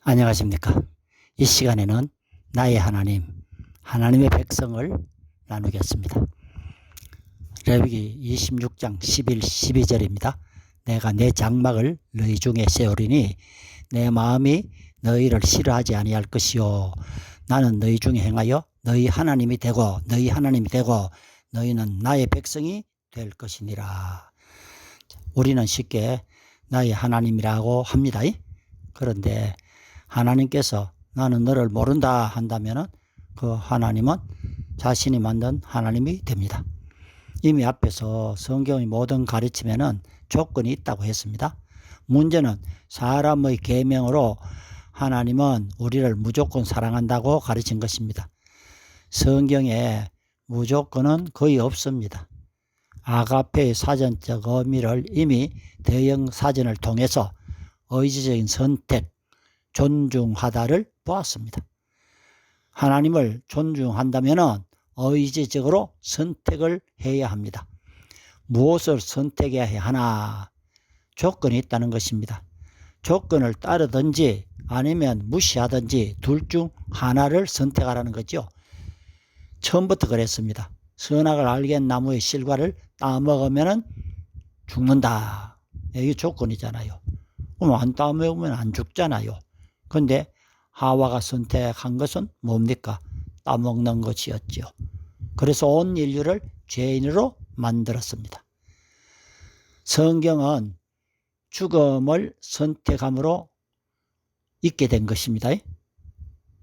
안녕하십니까. 이 시간에는 나의 하나님, 하나님의 백성을 나누겠습니다. 레위기 26장 11, 12절입니다. 내가 내 장막을 너희 중에 세우리니 내 마음이 너희를 싫어하지 아니할 것이요 나는 너희 중에 행하여 너희 하나님이 되고 너희는 나의 백성이 될 것이니라. 우리는 쉽게 나의 하나님이라고 합니다. 그런데 하나님께서 나는 너를 모른다 한다면 그 하나님은 자신이 만든 하나님이 됩니다. 이미 앞에서 성경의 모든 가르침에는 조건이 있다고 했습니다. 문제는 사람의 계명으로 하나님은 우리를 무조건 사랑한다고 가르친 것입니다. 성경에 무조건은 거의 없습니다. 아가페의 사전적 의미를 이미 대형 사전을 통해서 의지적인 선택, 존중하다를 보았습니다. 하나님을 존중한다면 의지적으로 선택을 해야 합니다. 무엇을 선택해야 하나? 조건이 있다는 것입니다. 조건을 따르든지 아니면 무시하든지 둘 중 하나를 선택하라는 거죠. 처음부터 그랬습니다. 선악을 알게 나무의 실과를 따먹으면 죽는다. 이게 조건이잖아요. 그럼 안 따먹으면 안 죽잖아요. 그런데 하와가 선택한 것은 뭡니까? 따먹는 것이었죠. 그래서 온 인류를 죄인으로 만들었습니다. 성경은 죽음을 선택함으로 있게 된 것입니다.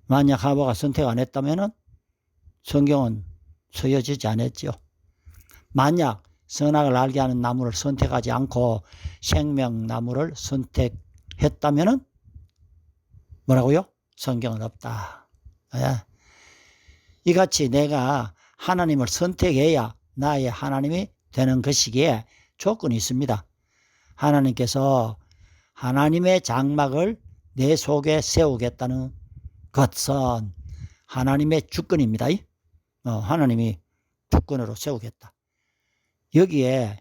만약 하와가 선택 안 했다면 성경은 쓰여지지 않았죠. 만약 선악을 알게 하는 나무를 선택하지 않고 생명나무를 선택했다면 뭐라고요? 성경은 없다. 이같이 내가 하나님을 선택해야 나의 하나님이 되는 것이기에 조건이 있습니다. 하나님께서 하나님의 장막을 내 속에 세우겠다는 것은 하나님의 주권입니다. 하나님이 주권으로 세우겠다. 여기에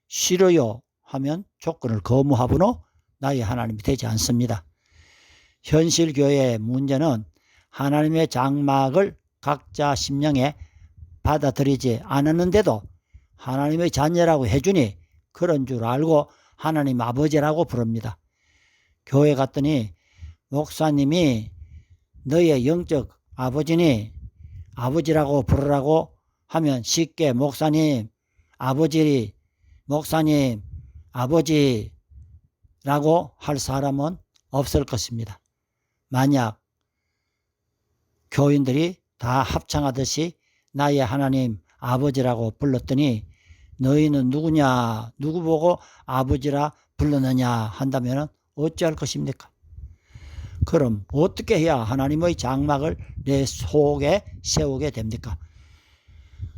싫어요 하면 조건을 거부하므로 나의 하나님이 되지 않습니다. 현실 교회의 문제는 하나님의 장막을 각자 심령에 받아들이지 않았는데도 하나님의 자녀라고 해주니 그런 줄 알고 하나님 아버지라고 부릅니다. 교회 갔더니 목사님이 너의 영적 아버지니 아버지라고 부르라고 하면 쉽게 목사님 아버지라고 할 사람은 없을 것입니다. 만약 교인들이 다 합창하듯이 나의 하나님 아버지라고 불렀더니 너희는 누구냐, 누구 보고 아버지라 불렀느냐 한다면 어찌할 것입니까? 그럼 어떻게 해야 하나님의 장막을 내 속에 세우게 됩니까?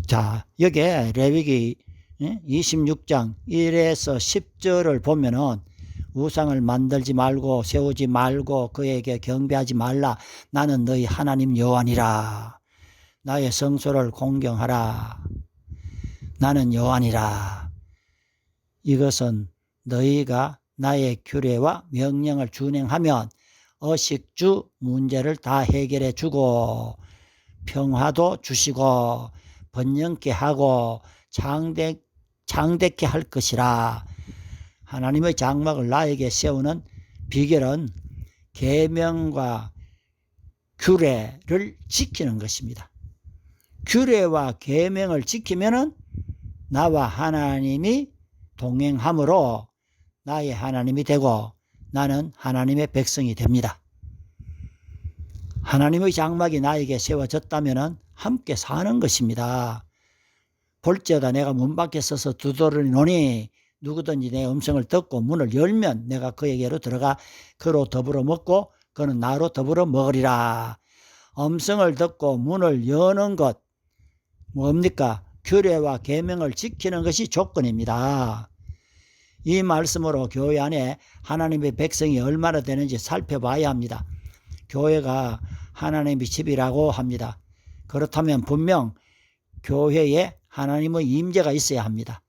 자, 여기에 레위기 26장 1에서 10절을 보면은 우상을 만들지 말고 세우지 말고 그에게 경배하지 말라. 나는 너희 하나님 여호와니라. 나의 성소를 공경하라. 나는 여호와니라. 이것은 너희가 나의 규례와 명령을 준행하면 의식주 문제를 다 해결해 주고 평화도 주시고 번영케 하고 장대케 할 것이라. 하나님의 장막을 나에게 세우는 비결은 계명과 규례를 지키는 것입니다. 규례와 계명을 지키면은 나와 하나님이 동행함으로 나의 하나님이 되고 나는 하나님의 백성이 됩니다. 하나님의 장막이 나에게 세워졌다면 함께 사는 것입니다. 볼지어다 내가 문 밖에 서서 두드리노니 누구든지 내 음성을 듣고 문을 열면 내가 그에게로 들어가 그로 더불어 먹고 그는 나로 더불어 먹으리라. 음성을 듣고 문을 여는 것 뭡니까? 규례와 계명을 지키는 것이 조건입니다. 이 말씀으로 교회 안에 하나님의 백성이 얼마나 되는지 살펴봐야 합니다. 교회가 하나님의 집이라고 합니다. 그렇다면 분명 교회에 하나님의 임재가 있어야 합니다.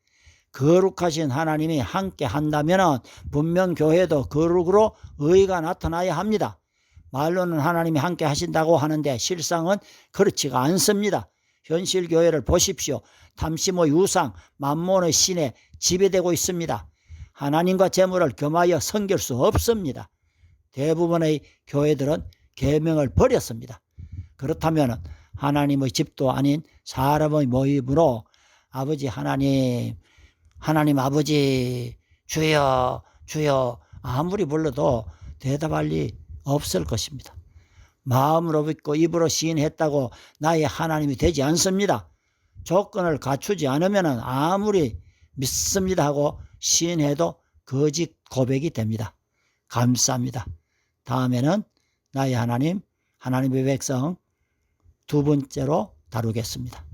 거룩하신 하나님이 함께 한다면 분명 교회도 거룩으로 의가 나타나야 합니다. 말로는 하나님이 함께 하신다고 하는데 실상은 그렇지가 않습니다. 현실 교회를 보십시오. 탐심의 유상, 만몬의 신에 지배되고 있습니다. 하나님과 재물을 겸하여 섬길 수 없습니다. 대부분의 교회들은 계명을 버렸습니다. 그렇다면 하나님의 집도 아닌 사람의 모임으로 아버지 하나님 아버지 주여 주여 아무리 불러도 대답할 리 없을 것입니다. 마음으로 믿고 입으로 시인했다고 나의 하나님이 되지 않습니다. 조건을 갖추지 않으면 아무리 믿습니다 하고 시인해도 거짓 고백이 됩니다. 감사합니다. 다음에는 나의 하나님, 하나님의 백성 두 번째로 다루겠습니다.